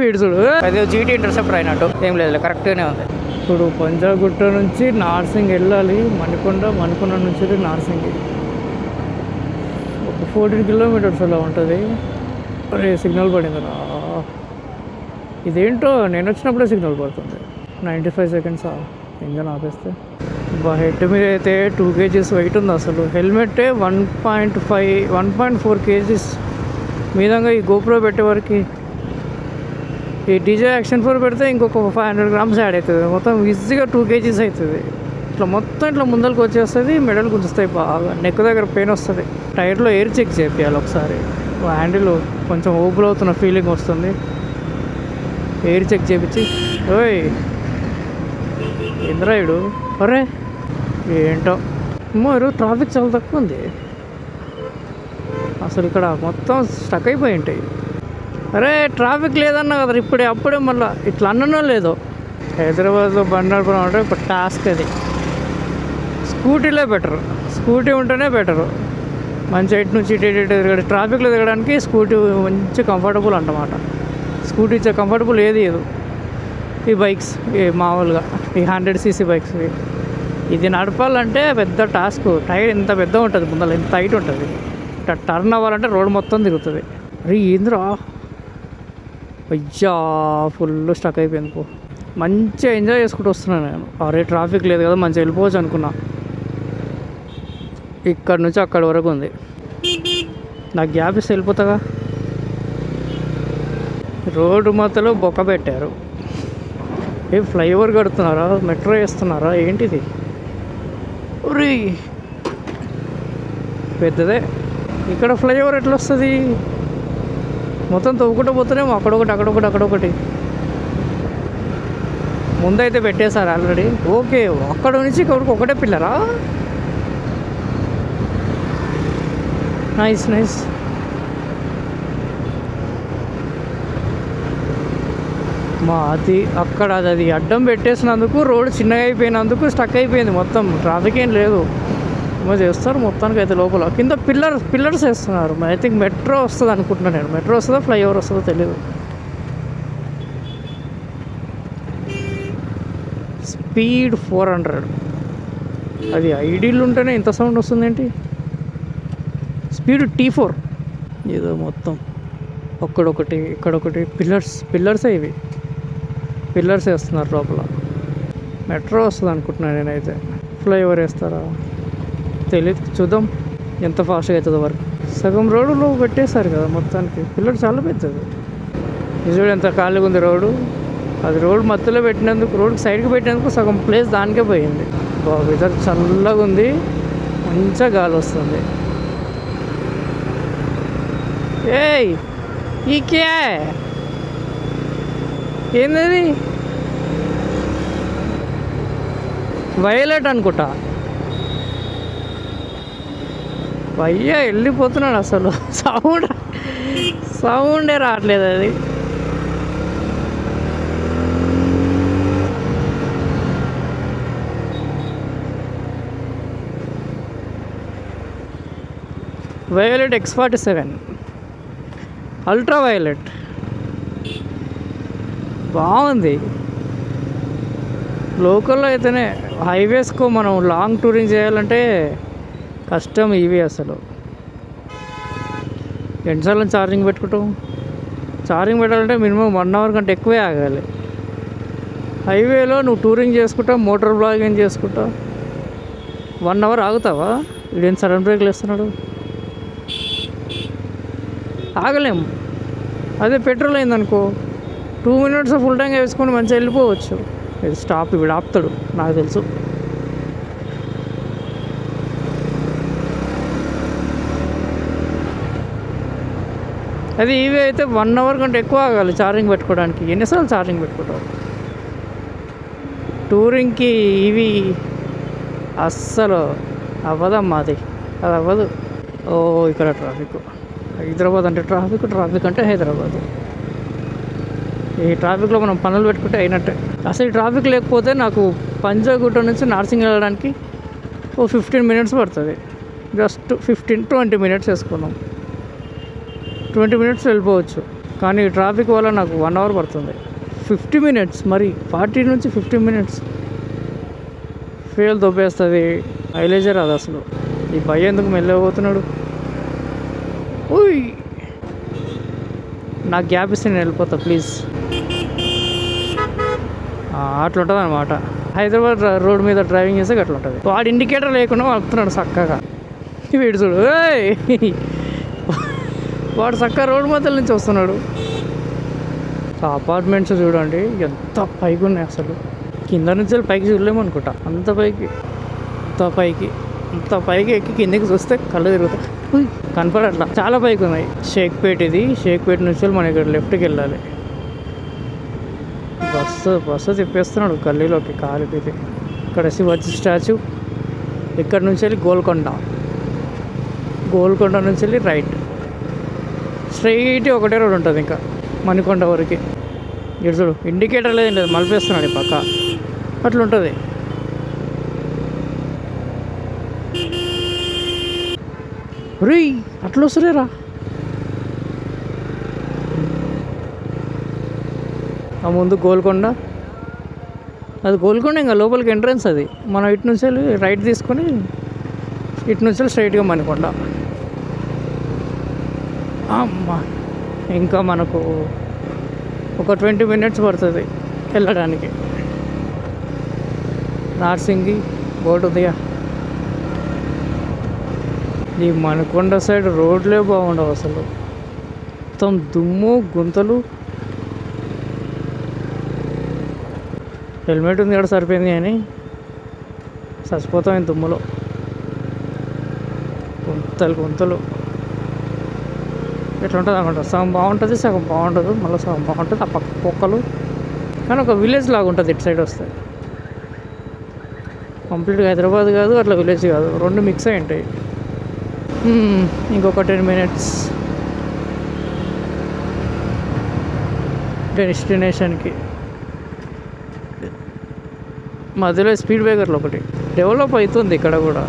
వీడు చూడు అదే జీటీ ఇంటర్సెప్టర్ అయినట్టు ఏం లేదు, కరెక్ట్గానే ఉంది. ఇప్పుడు పంజాగుట్ట నుంచి నార్సింగ్ వెళ్ళాలి, మణికొండ నుంచి నార్సింగ్ ఒక 14 కిలోమీటర్స్ అలా ఉంటుంది. అరే సిగ్నల్ పడిందిరా, ఇదేంటో నేను వచ్చినప్పుడే సిగ్నల్ పడుతుంది. 95 సెకండ్స్ ఇంజన్ ఆపేస్తే. హెడ్ మీద అయితే 2 kgs వెయిట్ ఉంది. అసలు హెల్మెట్టే 1.4 kgs మీదంగా. ఈ గోప్రో పెట్టే వరకు ఈ డీజే యాక్షన్ 4 పెడితే ఇంకొక 500 grams యాడ్ అవుతుంది. మొత్తం ఈజీగా 2 kgs అవుతుంది. ఇట్లా మొత్తం ఇట్లా ముందరికి వచ్చేస్తుంది, మెడలు గుంజుస్తాయి బాగా, నెక్ దగ్గర పెయిన్ వస్తుంది. టైర్లో ఎయిర్ చెక్ చేయాలి ఒకసారి, హ్యాండిల్ కొంచెం ఓపులు అవుతున్న ఫీలింగ్ వస్తుంది. ఎయిర్ చెక్ చేయించి ఓయ్ ఇంద్రాయుడు అరే ఏంటో మరి ట్రాఫిక్ చాలా తక్కువ ఉంది అసలు. ఇక్కడ మొత్తం స్టక్ అయిపోయి ఉంటాయి. అరే ట్రాఫిక్ లేదన్నా కదా అప్పుడే మళ్ళీ ఇట్లా అన్ననో లేదో. హైదరాబాద్లో బండి నడపడం అంటే ఒక టాస్క్. అది స్కూటీలే బెటరు, స్కూటీ ఉంటేనే బెటరు. మంచి ఇటు నుంచి ఇటు ట్రాఫిక్లో దిగడానికి స్కూటీ మంచి కంఫర్టబుల్ అన్నమాట. స్కూటీ ఇచ్చే కంఫర్టబుల్ ఏది లేదు ఈ బైక్స్. మామూలుగా ఈ 100cc బైక్స్ ఇది నడపాలంటే పెద్ద టాస్క్. టైర్ ఎంత పెద్ద ఉంటుంది, ముందర ఎంత టైట్ ఉంటుంది. ఇట్లా టర్న్ అవ్వాలంటే రోడ్ మొత్తం తిరుగుతుంది. అరే ఏంద్రా అయ్యా ఫుల్ స్టక్ అయిపోయింది పో. మంచిగా ఎంజాయ్ చేసుకుంటూ వస్తున్నాను నేను. అరే ట్రాఫిక్ లేదు కదా, మంచిగా వెళ్ళిపోవచ్చు అనుకున్నా. ఇక్కడ నుంచి అక్కడి వరకు ఉంది, నాకు గ్యాప్ ఇస్తే వెళ్ళిపోతాగా. రోడ్డు మధ్యలో బొక్క పెట్టారు. ఏ ఫ్లైఓవర్ కడుతున్నారా, మెట్రో వేస్తున్నారా ఏంటిది? ఒరే పెద్దదే. ఇక్కడ ఫ్లైఓవర్ ఎట్లా వస్తుంది? మొత్తం తవ్వుకుంటూ పోతున్నామో అక్కడొకటి. ముందైతే పెట్టేశారు ఆల్రెడీ. ఓకే అక్కడ నుంచి ఇక్కడికి ఒకటే పిల్లరా? నైస్. అది అక్కడ అది అడ్డం పెట్టేసినందుకు రోడ్ చిన్నగా అయిపోయినందుకు స్టక్ అయిపోయింది మొత్తం. ట్రాఫిక్ ఏం లేదు, ఏమో చేస్తారు మొత్తానికి అయితే. లోపల కింద పిల్లర్స్ వేస్తున్నారు. ఐ థింక్ మెట్రో వస్తుంది అనుకుంటున్నాను నేను. మెట్రో వస్తుందో ఫ్లైఓవర్ వస్తుందో తెలియదు. స్పీడ్ 400. అది ఐడీలు ఉంటేనే ఇంత సౌండ్ వస్తుంది ఏంటి? స్పీడ్ T4 ఏదో మొత్తం ఒక్కడొకటి ఇక్కడొకటి పిల్లర్సే ఇవి. పిల్లర్స్ వేస్తున్నారు లోపల. మెట్రో వస్తుంది అనుకుంటున్నాను నేనైతే. ఫ్లైఓవర్ వేస్తారా తెలియదు, చూద్దాం ఎంత ఫాస్ట్గా అవుతుందో వర్క్. సగం రోడ్డులో పెట్టేశారు కదా మొత్తానికి. పిల్లర్ చాలా పెద్దది. నిజంగా ఎంత ఖాళీగా ఉంది రోడ్డు. అది రోడ్ మధ్యలో పెట్టినందుకు, రోడ్కి సైడ్కి పెట్టినందుకు సగం ప్లేస్ దానికే పోయింది. వెదర్ చల్లగా ఉంది, మంచిగా గాలి వస్తుంది. ఏయ్ ఈ క్యా ఏంది? వైలెట్ అనుకుంటా. అయ్యా వెళ్ళిపోతున్నాడు అసలు. సౌండే రావట్లేదు. అది వైలెట్ X47 అల్ట్రా వైలెట్ బాగుంది. లోకల్లో అయితేనే, హైవేస్కు మనం లాంగ్ టూరింగ్ చేయాలంటే కష్టం ఇవి అసలు. ఎన్నిసార్లు ఛార్జింగ్ పెట్టుకుంటాం? ఛార్జింగ్ పెట్టాలంటే మినిమం 1 hour కంటే ఎక్కువే ఆగాలి. హైవేలో నువ్వు టూరింగ్ చేసుకుంటావు, మోటార్ బ్లాగింగ్ చేసుకుంటావు, 1 hour ఆగుతావా? ఇదేం సడన్ బ్రేక్లు వేస్తున్నాడు, ఆగలేము. అదే పెట్రోల్ అయిందనుకో 2 minutes ఫుల్ ట్యాంక్ వేసుకొని మంచిగా వెళ్ళిపోవచ్చు. ఇది స్టాప్ ఇవి ఆపుతాడు నాకు తెలుసు. అది ఇవి అయితే 1 hour కంటే ఎక్కువ ఆగాలి ఛార్జింగ్ పెట్టుకోవడానికి. ఎన్నిసార్లు ఛార్జింగ్ పెట్టుకుంటావు? టూరింగ్కి ఇవి అస్సలు అవ్వదమ్మా, అది అవ్వదు. ఓ ఇక్కడ ట్రాఫిక్. హైదరాబాద్ అంటే ట్రాఫిక్ అంటే హైదరాబాద్. ఈ ట్రాఫిక్లో మనం పనులు పెట్టుకుంటే అయినట్టే. అసలు ఈ ట్రాఫిక్ లేకపోతే నాకు పంజాగుట్ట నుంచి నార్సింగ్ వెళ్ళడానికి 15 minutes పడుతుంది. జస్ట్ 15-20 minutes వేసుకున్నాం. 20 minutes వెళ్ళిపోవచ్చు. కానీ ట్రాఫిక్ వల్ల నాకు 1 అవర్ పడుతుంది. 50 మినిట్స్, మరి 40 నుంచి 50 మినిట్స్ ఫ్యూయల్ దొబ్బేస్తుంది. మైలేజే రాదు అసలు. ఈ భయ ఎందుకు మెల్లపోతున్నాడు. ఉయ్, నాకు గ్యాప్ ఇస్తే నేను వెళ్ళిపోతా ప్లీజ్. అట్లా ఉంటుంది అనమాట. హైదరాబాద్ రోడ్ మీద డ్రైవింగ్ చేస్తే అట్లా ఉంటుంది. వాడు ఇండికేటర్ లేకుండా వస్తున్నాడు చక్కగా. వీడు చూడు, వాడు చక్కగా రోడ్డు మధ్యలో నుంచి వస్తున్నాడు. అపార్ట్మెంట్స్ చూడండి ఎంత పైకి ఉన్నాయి అసలు. కింద నుంచి పైకి చూడలేము అనుకుంటా. అంత పైకి ఎక్కి కిందకి చూస్తే కళ్ళు తిరుగుతాయి. కనపడట్లా, చాలా పైకి ఉన్నాయి. షేక్పేట్, ఇది షేక్పేట్ నుంచి మనం ఇక్కడ లెఫ్ట్కి వెళ్ళాలి. బస్సు తిప్పేస్తున్నాడు గల్లీలోకి కాలుకి. ఇది ఇక్కడ శివాజీ స్టాచ్యూ. ఇక్కడ నుంచి వెళ్ళి గోల్కొండ నుంచి వెళ్ళి రైట్ స్ట్రైట్ ఒకటే రోడ్ ఉంటుంది ఇంకా మణికొండ వరకు. ఇటు చూడు, ఇండికేటర్ లేదండి, మలిపేస్తున్నాడు ఈ పక్క. అట్లా ఉంటుంది. రీ అట్లా వస్తురేరా. ఆ ముందు గోల్కొండ, అది గోల్కొండ ఇంకా లోపలికి ఎంట్రన్స్. అది మనం ఇటు నుంచి వెళ్ళి రైట్ తీసుకొని ఇటు నుంచి వెళ్ళి స్ట్రైట్గా మణికొండ. అమ్మా, ఇంకా మనకు ఒక 20 మినిట్స్ పడుతుంది వెళ్ళడానికి. నార్సింగి బోర్డు ఉందిగా. ఈ మణికొండ సైడ్ రోడ్లే బాగుండవు అసలు. మొత్తం దుమ్ము గుంతలు. హెల్మెట్ ఉంది కూడా సరిపోయింది కానీ చచ్చిపోతాం ఈ దుమ్ములో. గుంతలు ఎట్లా ఉంటుంది అనమాట. సగం బాగుంటుంది, సగం బాగుంటుంది, మళ్ళీ సగం బాగుంటుంది. ఆ పక్క కుక్కలు. కానీ ఒక విలేజ్ లాగా ఉంటుంది ఇటు సైడ్ వస్తే. కంప్లీట్గా హైదరాబాద్ కాదు, అట్లా విలేజ్ కాదు, రెండు మిక్స్ అయి ఉంటాయి. ఇంకొక 10 మినిట్స్ డెస్టినేషన్కి. మధ్యలో స్పీడ్ బ్రేకర్లు ఒకటి డెవలప్ అవుతుంది ఇక్కడ కూడా.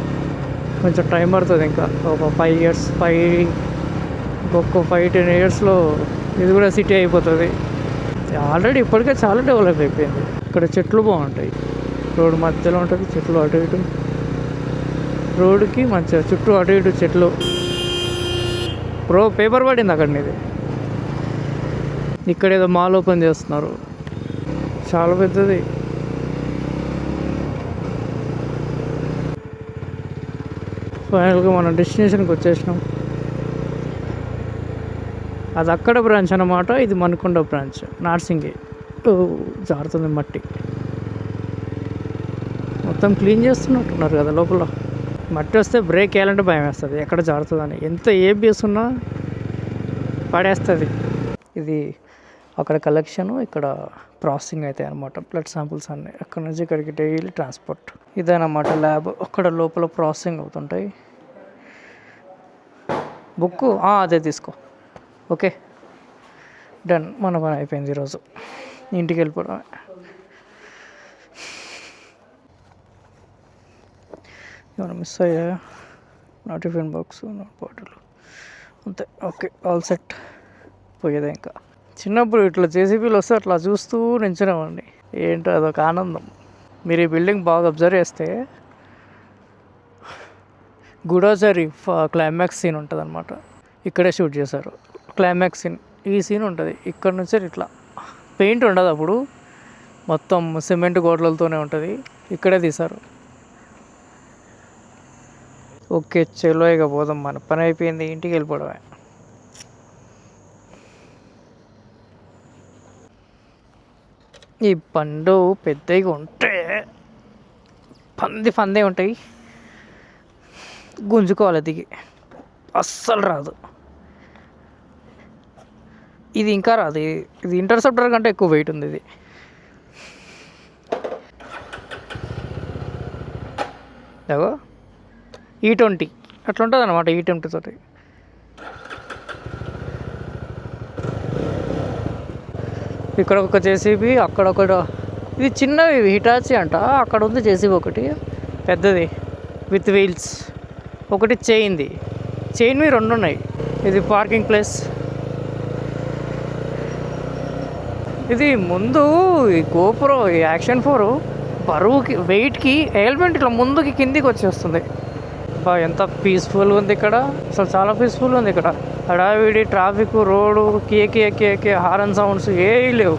కొంచెం టైం పడుతుంది ఇంకా. ఒక 5 ఇయర్స్, ఇంకొక 5-10 ఇయర్స్లో ఇది కూడా సిటీ అయిపోతుంది. ఆల్రెడీ ఇప్పటికే చాలా డెవలప్ అయిపోయింది. ఇక్కడ చెట్లు బాగుంటాయి, రోడ్డు మధ్యలో ఉంటుంది, చెట్లు అటు ఇటు. రోడ్డుకి మంచిగా చుట్టూ అటు ఇటు చెట్లు. పేపర్ పడింది అక్కడ ఇది. ఇక్కడ ఏదో మాల్ ఓపెన్ చేస్తున్నారు, చాలా పెద్దది. ఫైనల్గా మనం డెస్టినేషన్కి వచ్చేసినాం. అది అక్కడ బ్రాంచ్ అన్నమాట, ఇది మణికొండ బ్రాంచ్. నార్సింగి జారుతుంది మట్టి. మొత్తం క్లీన్ చేస్తున్నట్టున్నారు కదా లోపల. మట్టి వస్తే బ్రేక్ వేయాలంటే భయం వేస్తుంది, ఎక్కడ జారుతుందని. ఎంత ఏబిఎస్ ఉన్నా పడేస్తుంది. ఇది అక్కడ కలెక్షను, ఇక్కడ ప్రాసెసింగ్ అవుతాయి అన్నమాట. బ్లడ్ శాంపుల్స్ అన్నీ అక్కడ నుంచి ఇక్కడికి డైలీ ట్రాన్స్పోర్ట్. ఇదన్నమాట ల్యాబ్. అక్కడ లోపల ప్రాసెసింగ్ అవుతుంటాయి. బుక్ అదే తీసుకో. ఓకే డన్, మన పని అయిపోయింది ఈరోజు. ఇంటికి వెళ్ళిపోవడమే. ఏమైనా మిస్ అయ్యా? నా టిఫిన్ బాక్స్, నా బాటిల్, అంతే. Okay, all set. పోయేదే ఇంకా. చిన్నప్పుడు ఇట్లా జేసీబీలు వస్తే అట్లా చూస్తూ నించునేవాడిని. ఏంటో అదొక ఆనందం. మీరు ఈ బిల్డింగ్ బాగా అబ్జర్వ్ చేస్తే గూఢచారి క్లైమాక్స్ సీన్ ఉంటుంది అనమాట. ఇక్కడే షూట్ చేశారు క్లైమాక్స్ సీన్. ఈ సీన్ ఉంటుంది ఇక్కడ నుంచి. ఇట్లా పెయింట్ ఉండదు అప్పుడు, మొత్తం సిమెంట్ గోడలతోనే ఉంటుంది. ఇక్కడే తీశారు. ఓకే చలో ఇక పోదాం, మన పని అయిపోయింది, ఇంటికి వెళ్ళిపోవడమే. ఈ పండు పెద్దగా ఉంటే పందే ఉంటాయి, గుంజుకోవాలి దిగి, అస్సలు రాదు. ఇది ఇంకా రాదు. ఇది ఇంటర్సెప్టర్ కంటే ఎక్కువ వెయిట్ ఉంది ఇది. ఏగో E20 అట్లా ఉంటుంది అనమాట. E20 తోటి ఇక్కడ ఒక జేసీబీ, అక్కడ ఒక, ఇది చిన్నవి హిటాచి అంట. అక్కడ ఉంది జేసీబీ ఒకటి పెద్దది విత్ వీల్స్, ఒకటి చైన్వి 2 ఉన్నాయి. ఇది పార్కింగ్ ప్లేస్. ఇది ముందు ఈ గోప్రో ఈ యాక్షన్ 4 బరువుకి వెయిట్కి ఎలిమెంట్ ఇట్లా ముందుకి కిందికి వచ్చేస్తుంది. ఎంత పీస్ఫుల్గా ఉంది ఇక్కడ, అసలు చాలా పీస్ఫుల్గా ఉంది ఇక్కడ. హడావిడి ట్రాఫిక్, రోడ్డు, కేకే హారన్ సౌండ్స్ ఏవి లేవు.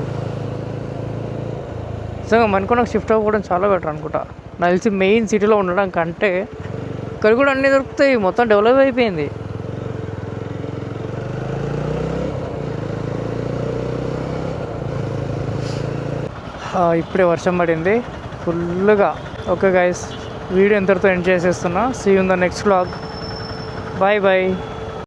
నిజంగా మణికొండకు షిఫ్ట్ అవ్వడం చాలా బెటర్ అనుకుంటా. నాకు తెలిసి మెయిన్ సిటీలో ఉండడం కంటే ఇక్కడ కూడా అన్నీ దొరుకుతాయి, మొత్తం డెవలప్ అయిపోయింది. ఇప్పుడే వర్షం పడింది ఫుల్గా. ఓకే గైస్, వీడియో ఎంతటితో ఎండ్ చేసేస్తున్నా. See you in the next vlog. Bye bye.